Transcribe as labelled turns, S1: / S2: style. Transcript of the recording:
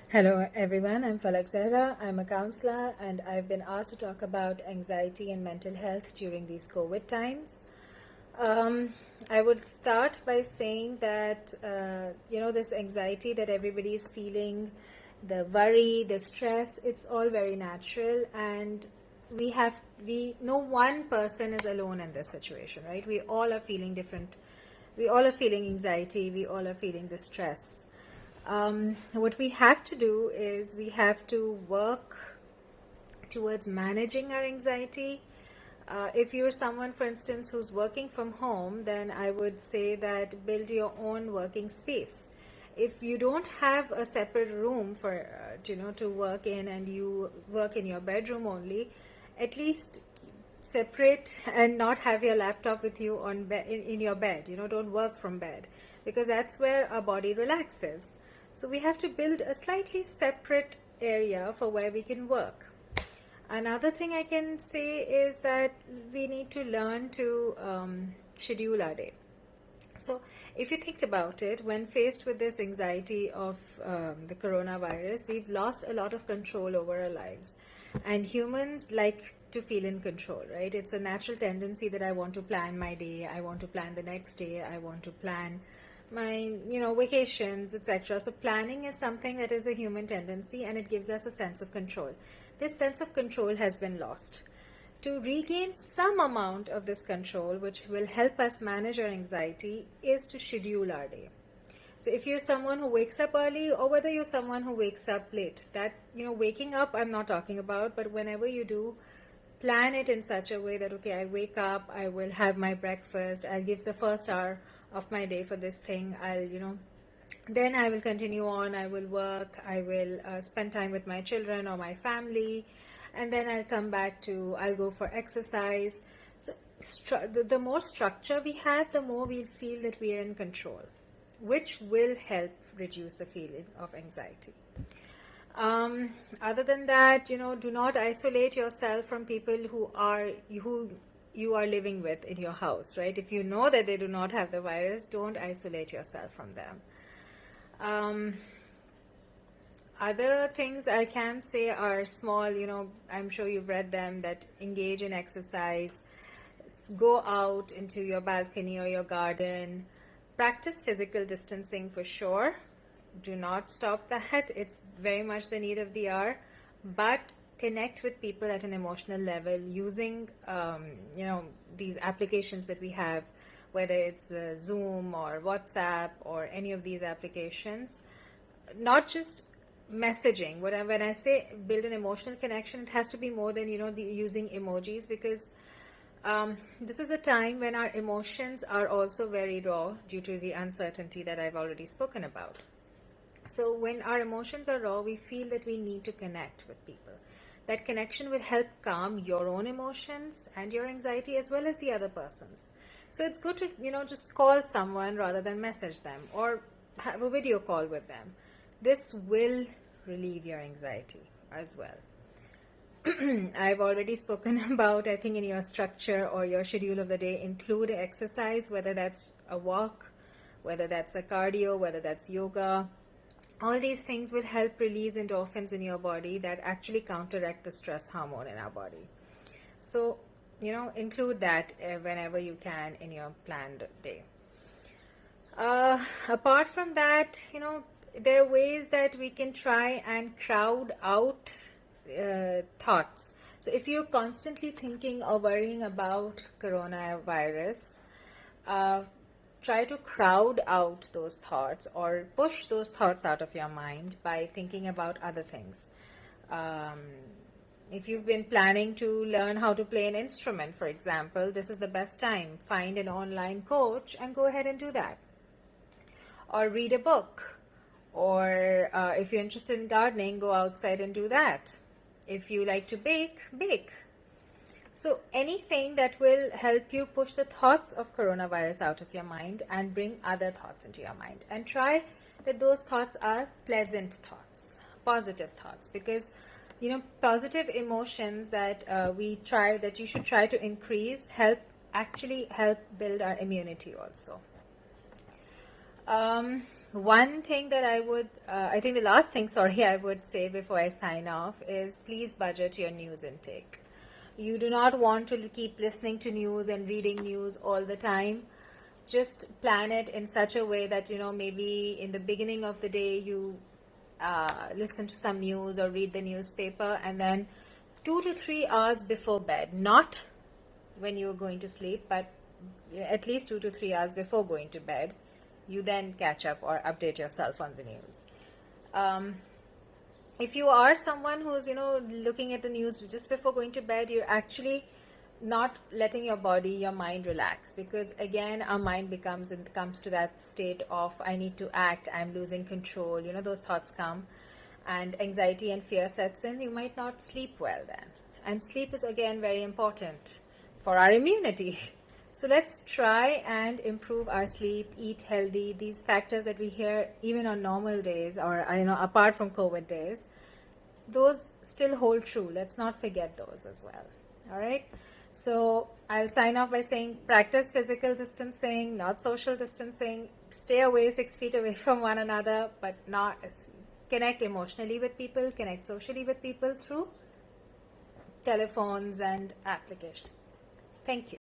S1: Hello everyone, I'm Falak Zehra. I'm a counselor and I've been asked to talk about anxiety and mental health during these COVID times. I would start by saying that, this anxiety that everybody is feeling, the worry, the stress, it's all very natural, and no one person is alone in this situation, right? We all are feeling different. We all are feeling anxiety. We all are feeling the stress. What we have to do is we have to work towards managing our anxiety. If you're someone, for instance, who's working from home, then I would say that build your own working space. If you don't have a separate room for to work in, and you work in your bedroom only, at least separate and not have your laptop with you in your bed. Don't work from bed, because that's where our body relaxes. So we have to build a slightly separate area for where we can work. Another thing I can say is that we need to learn to schedule our day. So if you think about it, when faced with this anxiety of the coronavirus, we've lost a lot of control over our lives. And humans like to feel in control, right? It's a natural tendency that I want to plan my day, I want to plan the next day, I want to plan my vacations, etc. So planning is something that is a human tendency, and it gives us a sense of control. This sense of control has been lost. To regain some amount of this control, which will help us manage our anxiety, is to schedule our day. So if you're someone who wakes up early, or whether you're someone who wakes up late, that waking up I'm not talking about, but whenever you do, plan it in such a way that, okay, I wake up, I will have my breakfast, I'll give the first hour of my day for this thing, then I will continue on, I will work, I will spend time with my children or my family, and then I'll go for exercise. So the more structure we have, the more we'll feel that we are in control, which will help reduce the feeling of anxiety. Other than that, do not isolate yourself from people who you are living with in your house, right? If you know that they do not have the virus, don't isolate yourself from them. Other things I can say are small, I'm sure you've read them, that engage in exercise, go out into your balcony or your garden, practice physical distancing for sure. Do not stop that. It's very much the need of the hour, but connect with people at an emotional level using, these applications that we have, whether it's Zoom or WhatsApp or any of these applications. Not just messaging. When I say build an emotional connection, it has to be more than using emojis, because this is the time when our emotions are also very raw due to the uncertainty that I've already spoken about. So when our emotions are raw, we feel that we need to connect with people. That connection will help calm your own emotions and your anxiety, as well as the other person's. So it's good to just call someone rather than message them, or have a video call with them. This will relieve your anxiety as well. I've already spoken about, I think, in your structure or your schedule of the day, include exercise, whether that's a walk, whether that's a cardio, whether that's yoga. All these things will help release endorphins in your body that actually counteract the stress hormone in our body. So, include that whenever you can in your planned day. Apart from that, there are ways that we can try and crowd out thoughts. So if you're constantly thinking or worrying about coronavirus, try to crowd out those thoughts or push those thoughts out of your mind by thinking about other things. If you've been planning to learn how to play an instrument, for example, this is the best time. Find an online coach and go ahead and do that. Or read a book. Or if you're interested in gardening, go outside and do that. If you like to bake, bake. So anything that will help you push the thoughts of coronavirus out of your mind and bring other thoughts into your mind. And try that those thoughts are pleasant thoughts, positive thoughts, because positive emotions that you should try to increase help build our immunity also. One thing that I think the last thing, sorry, I would say before I sign off is please budget your news intake. You do not want to keep listening to news and reading news all the time. Just plan it in such a way that, maybe in the beginning of the day you listen to some news or read the newspaper, and then 2 to 3 hours before bed, not when you're going to sleep, but at least 2 to 3 hours before going to bed, you then catch up or update yourself on the news. If you are someone who's looking at the news just before going to bed, you're actually not letting your mind relax, because again our mind comes to that state of I need to act, I'm losing control, those thoughts come, and anxiety and fear sets in. You might not sleep well then, and sleep is again very important for our immunity. So let's try and improve our sleep, eat healthy. These factors that we hear even on normal days, or apart from COVID days, those still hold true. Let's not forget those as well. All right. So I'll sign off by saying practice physical distancing, not social distancing. Stay away 6 feet away from one another, but not connect emotionally with people, connect socially with people through telephones and applications. Thank you.